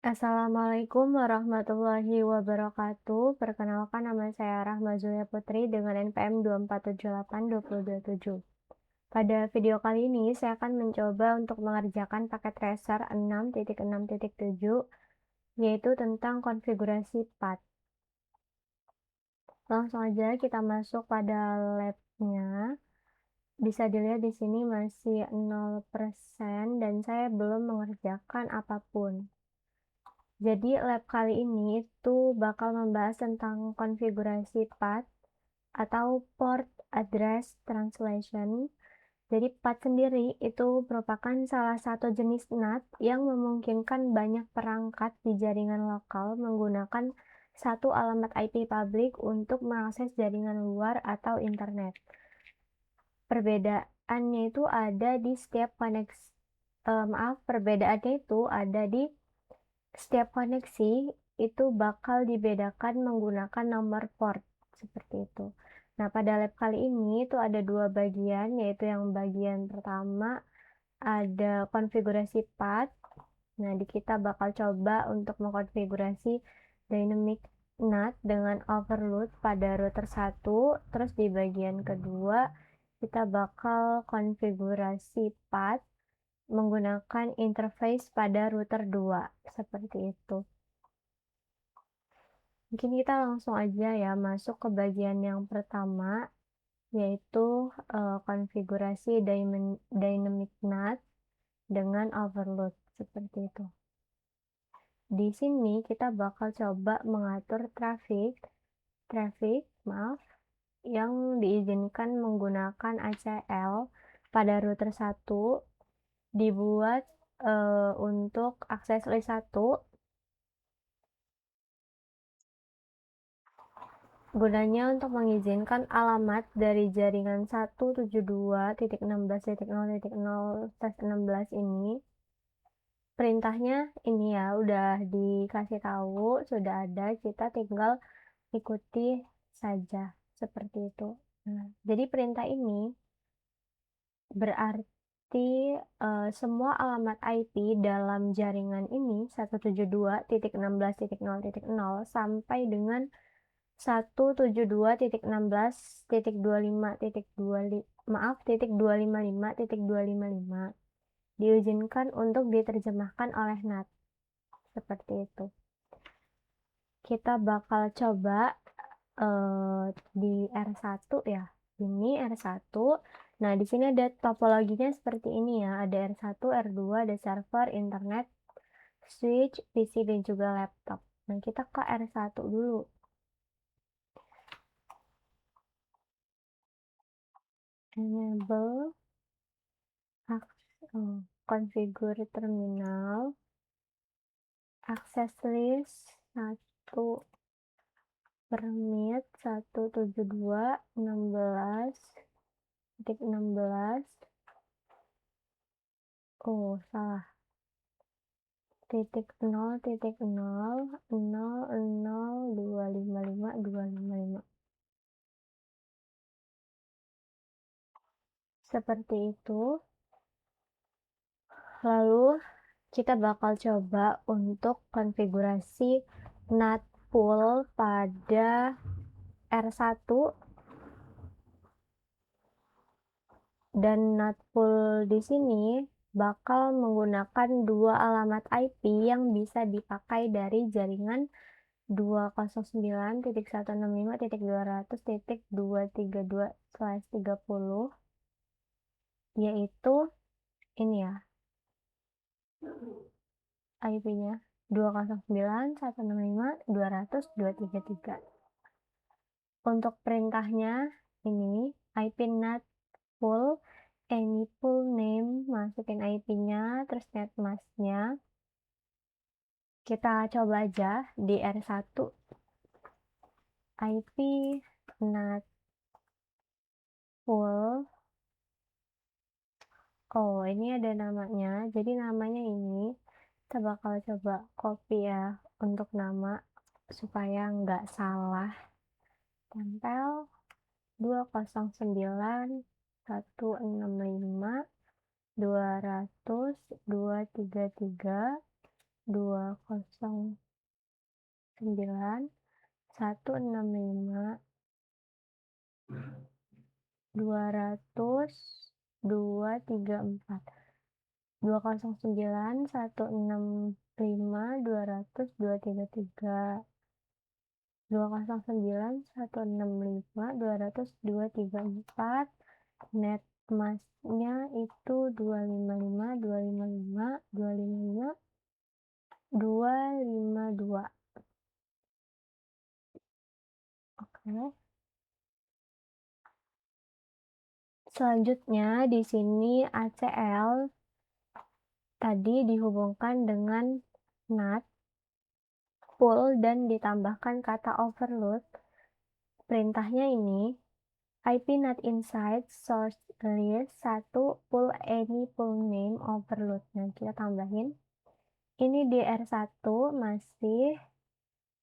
Assalamualaikum warahmatullahi wabarakatuh. Perkenalkan nama saya Rahma Zulya Putri dengan NPM 24782027. Pada video kali ini saya akan mencoba untuk mengerjakan paket tracer 6.6.7 yaitu tentang konfigurasi path. Langsung aja kita masuk pada labnya. Bisa dilihat di sini masih 0% dan saya belum mengerjakan apapun. Jadi lab kali ini itu bakal membahas tentang konfigurasi path atau port address translation. Jadi path sendiri itu merupakan salah satu jenis NAT yang memungkinkan banyak perangkat di jaringan lokal menggunakan satu alamat IP publik untuk mengakses jaringan luar atau internet. Perbedaannya itu ada di setiap koneksi, perbedaannya itu ada di setiap koneksi itu bakal dibedakan menggunakan nomor port, seperti itu. Nah, pada lab kali ini itu ada dua bagian, yaitu yang bagian pertama ada konfigurasi path. Nah, kita bakal coba untuk mengkonfigurasi dynamic NAT dengan overload pada router 1. Terus di bagian kedua kita bakal konfigurasi path menggunakan interface pada router 2, seperti itu. Mungkin kita langsung aja ya masuk ke bagian yang pertama, yaitu konfigurasi dynamic NAT dengan overload, seperti itu. Di sini kita bakal coba mengatur traffic yang diizinkan menggunakan ACL pada router 1 dibuat untuk akses list 1 gunanya untuk mengizinkan alamat dari jaringan 172.16.0.0/16 ini. Perintahnya ini ya udah dikasih tahu, sudah ada, kita tinggal ikuti saja, seperti itu. Nah, jadi perintah ini berarti semua alamat IP dalam jaringan ini 172.16.0.0 sampai dengan 172.16.25.255 diizinkan untuk diterjemahkan oleh NAT, seperti itu. Kita bakal coba di R1 ya. Ini R1. Nah, di sini ada topologinya seperti ini ya. Ada R1, R2, ada server, internet, switch, PC, dan juga laptop. Nah, kita ke R1 dulu. Enable configure terminal access list 1 permit 172.16.16. Oh, salah. .0.0.000.255.255. Seperti itu. Lalu kita bakal coba untuk konfigurasi NAT pool pada R1 dan NAT pool di sini bakal menggunakan dua alamat IP yang bisa dipakai dari jaringan 209.165.200.232/30, yaitu ini ya IP-nya 209.165.200.233. Untuk perintahnya ini IP NAT pool, any pool name, masukin IP-nya, terus net mask-nya. Kita coba aja di R1 IP NAT pool. Oh, ini ada namanya. Jadi namanya ini kita bakal coba copy ya untuk nama supaya nggak salah. Tempel 209.165.200.233 209 165 200 234 209 165 200 233 209 165 200 234 net masnya itu 255 255 255 252. Oke. Selanjutnya di sini ACL tadi dihubungkan dengan NAT, full, dan ditambahkan kata overload. Perintahnya ini IP NAT inside source list 1 pull any full name overload. Nah, kita tambahin. Ini DR1 masih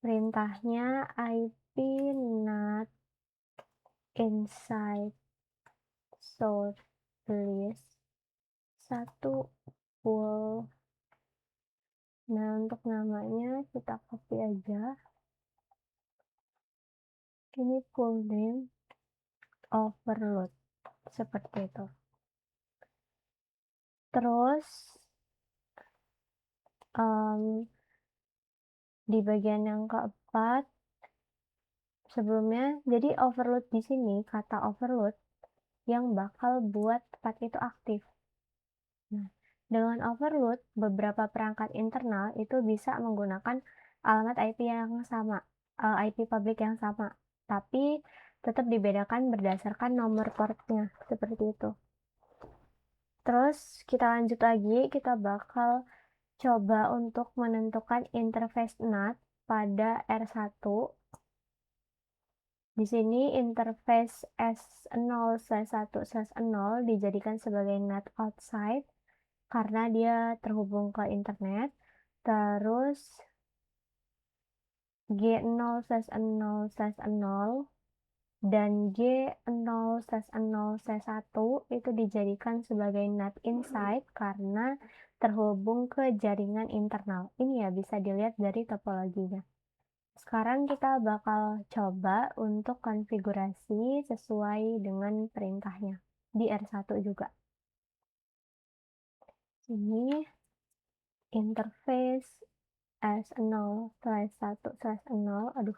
perintahnya IP NAT inside source list 1 full. Nah, untuk namanya kita copy aja. Ini full name overload. Seperti itu. Terus, di bagian yang keempat, sebelumnya, jadi overload di sini, kata overload yang bakal buat part itu aktif. Nah, dengan overload, beberapa perangkat internal itu bisa menggunakan alamat IP yang sama, IP public yang sama, tapi tetap dibedakan berdasarkan nomor portnya, seperti itu. Terus kita lanjut lagi, kita bakal coba untuk menentukan interface NAT pada R1. Di sini interface S0/1/0 dijadikan sebagai NAT outside karena dia terhubung ke internet. Terus G0/0/0 dan G0/0/1 itu dijadikan sebagai NAT inside karena terhubung ke jaringan internal. Ini ya bisa dilihat dari topologinya. Sekarang kita bakal coba untuk konfigurasi sesuai dengan perintahnya di R1 juga. Ini interface S0/1/0, aduh.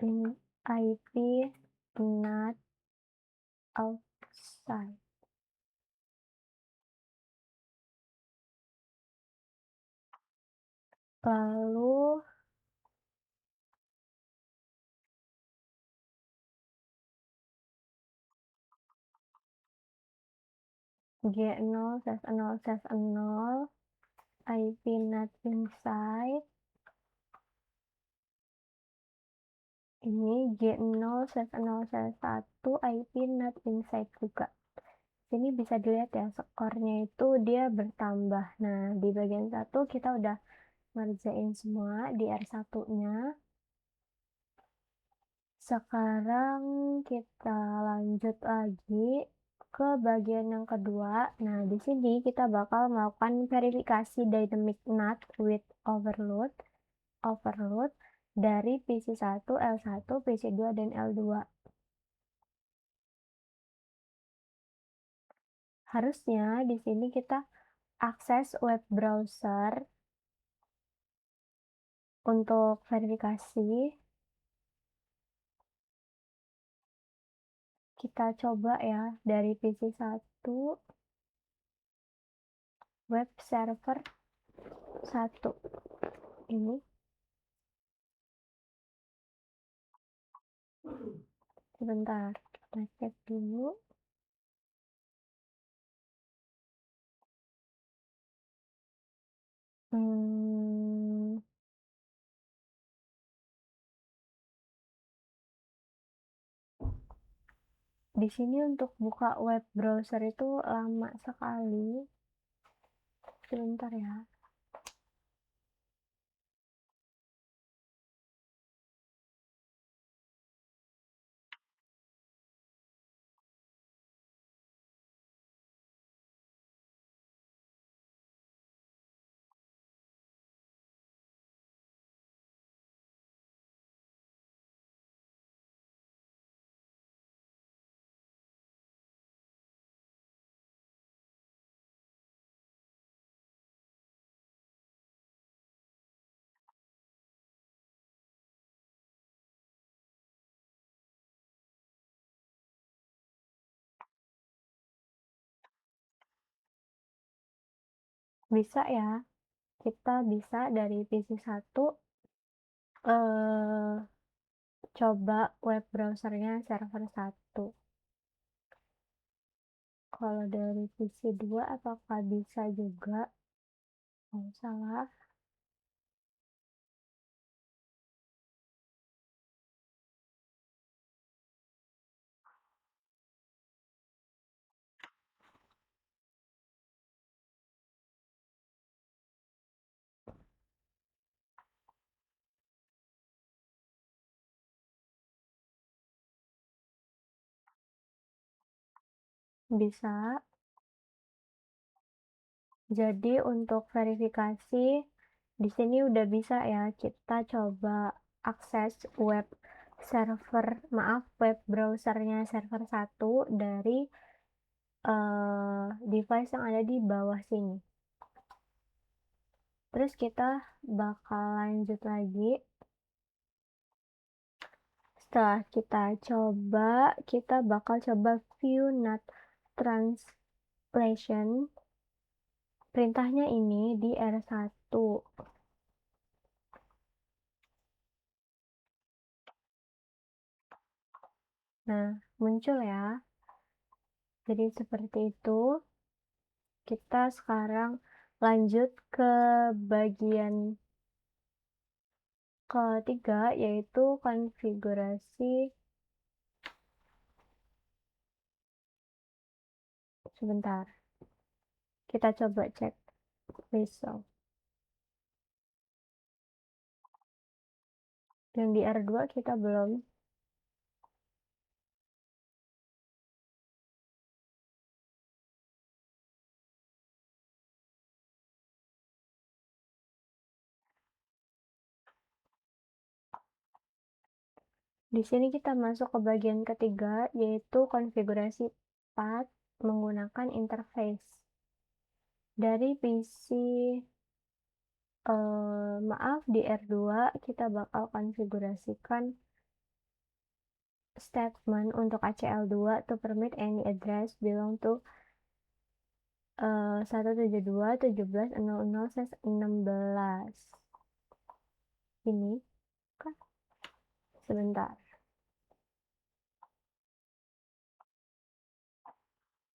Ini IP NAT outside. Lalu G0/0/0 IP NAT inside. Ini G0/0/1 IP NAT inside juga. Sini bisa dilihat ya, skornya itu dia bertambah. Nah, di bagian 1 kita udah ngerjain semua di R1-nya. Sekarang kita lanjut lagi ke bagian yang kedua. Nah, di sini kita bakal melakukan verifikasi dynamic NAT with overload dari PC1, L1, PC2, dan L2. Harusnya di sini kita akses web browser untuk verifikasi. Kita coba ya dari PC1 web server 1 ini. Sebentar, kita cek dulu. Di sini untuk buka web browser itu lama sekali. Sebentar ya. Bisa ya, kita bisa dari PC1 eh, coba web browsernya server 1. Kalau dari PC2 apakah bisa juga? Oh, salah. Bisa. Jadi untuk verifikasi di sini udah bisa ya, kita coba akses web browsernya server 1 dari device yang ada di bawah sini. Terus kita bakal lanjut lagi. Setelah kita coba, kita bakal coba view not translation. Perintahnya ini di R1. Nah, muncul ya. Jadi seperti itu. Kita sekarang lanjut ke bagian ketiga, yaitu konfigurasi. Sebentar, kita coba cek result. Yang di R2 kita belum. Di sini kita masuk ke bagian ketiga, yaitu konfigurasi path menggunakan interface. Dari PC, maaf, di R2 kita bakal konfigurasikan statement untuk ACL2 to permit any address belong to 172.17.00/16. Ini kan sebentar.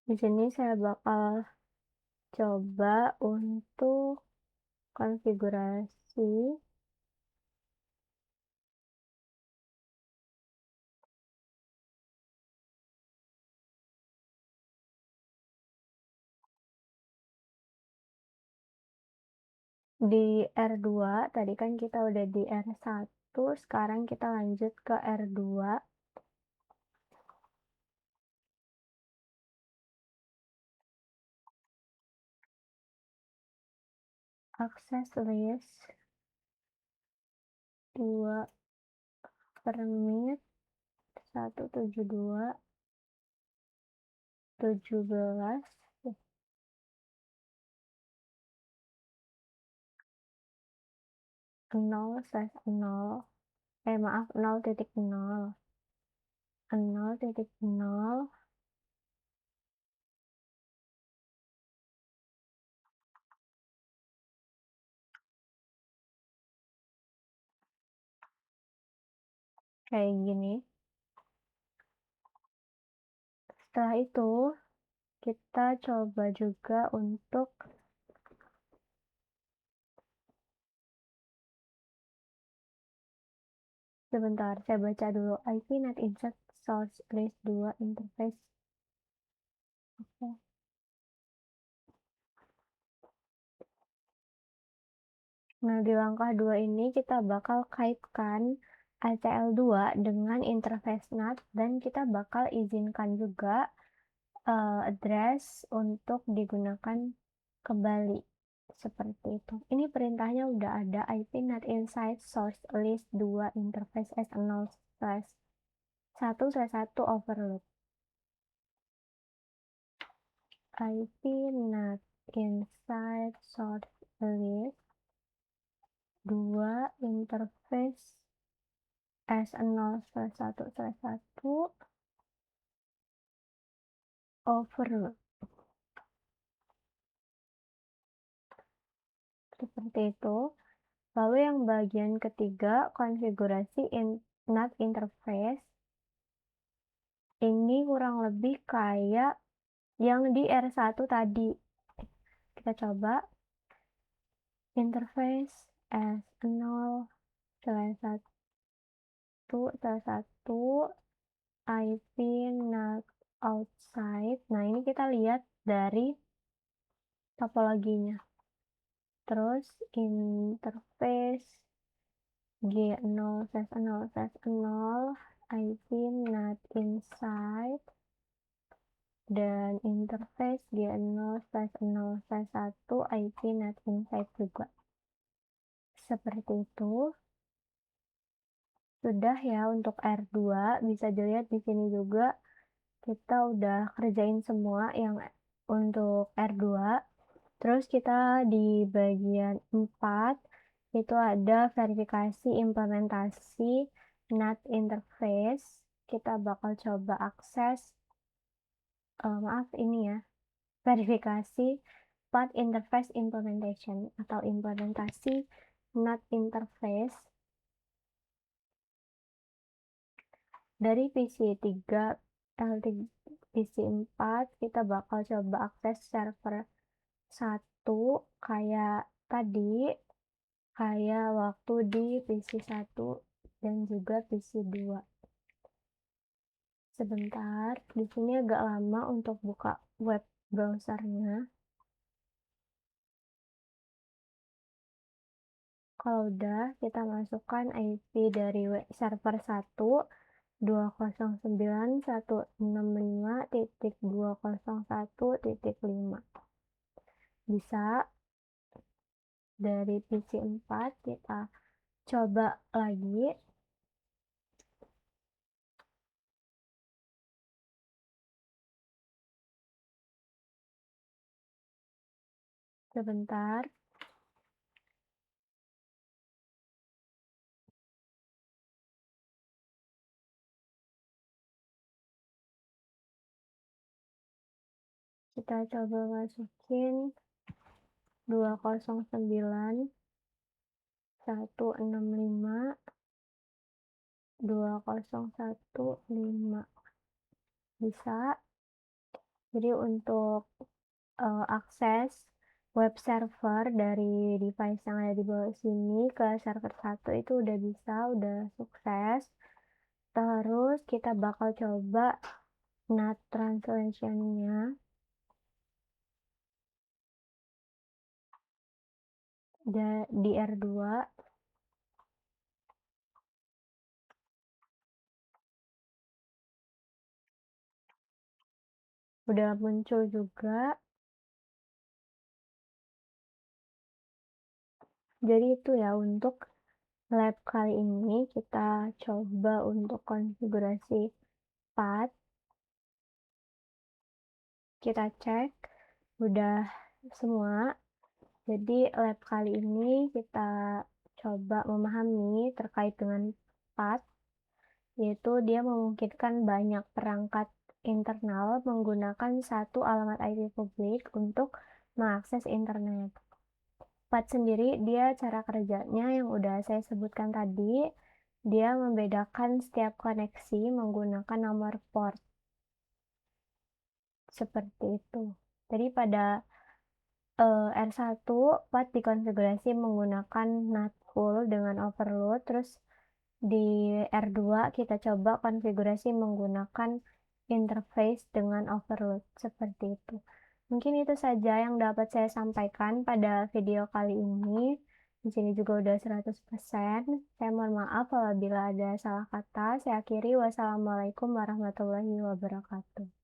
Di sini saya bakal coba untuk konfigurasi di R2. Tadi kan kita udah di R1, sekarang kita lanjut ke R2. Akses list 2 permit 172.17 0/0, maaf, 0.0 0.0 kayak gini. Setelah itu kita coba juga untuk sebentar, saya baca dulu. IP not insert source list 2 interface. Oke. Nah, di langkah 2 ini kita bakal kaitkan ACL2 dengan interface NAT, dan kita bakal izinkan juga address untuk digunakan kembali. Seperti itu. Ini perintahnya udah ada, IP not inside source list 2 interface S0/1/1 overload. IP not inside source list 2 interface S0/1/1 overload. seperti itu. Lalu yang bagian ketiga, konfigurasi NAT interface. Ini kurang lebih kayak yang di R1 tadi. Kita coba interface S0/1/1 IP NAT outside. Nah, ini kita lihat dari topologinya. Terus interface G0/0/0 IP NAT inside dan interface G0/0/1 IP NAT inside juga. Seperti itu. Sudah ya untuk R2, bisa dilihat di sini juga kita udah kerjain semua yang untuk R2. Terus kita di bagian 4 itu ada verifikasi implementasi NAT interface. Kita bakal coba akses, ini ya, verifikasi path interface implementation atau implementasi NAT interface dari PC3 PC4. Kita bakal coba akses server 1 kayak tadi, kayak waktu di PC1 dan juga PC2. Sebentar, di sini agak lama untuk buka web browsernya. Kalau udah, kita masukkan IP dari server 1 209.165.201.5. Bisa dari PC4 kita coba lagi. Sebentar. Kita coba masukin 209.165.201.5. Bisa. Jadi untuk akses web server dari device yang ada di bawah sini ke server 1 itu udah bisa, udah sukses. Terus kita bakal coba NAT translation-nya. Di R2. Udah muncul juga. Jadi itu ya untuk lab kali ini kita coba untuk konfigurasi path. Kita cek udah semua. Jadi lab kali ini kita coba memahami terkait dengan path, yaitu dia memungkinkan banyak perangkat internal menggunakan satu alamat IP publik untuk mengakses internet. Path sendiri dia cara kerjanya yang udah saya sebutkan tadi, dia membedakan setiap koneksi menggunakan nomor port. Seperti itu. Jadi pada R1 path dikonfigurasi menggunakan NAT full dengan overload. Terus di R2 kita coba konfigurasi menggunakan interface dengan overload. Seperti itu. Mungkin itu saja yang dapat saya sampaikan pada video kali ini. Di sini juga udah 100%. Saya mohon maaf apabila ada salah kata. Saya akhiri. Wassalamualaikum warahmatullahi wabarakatuh.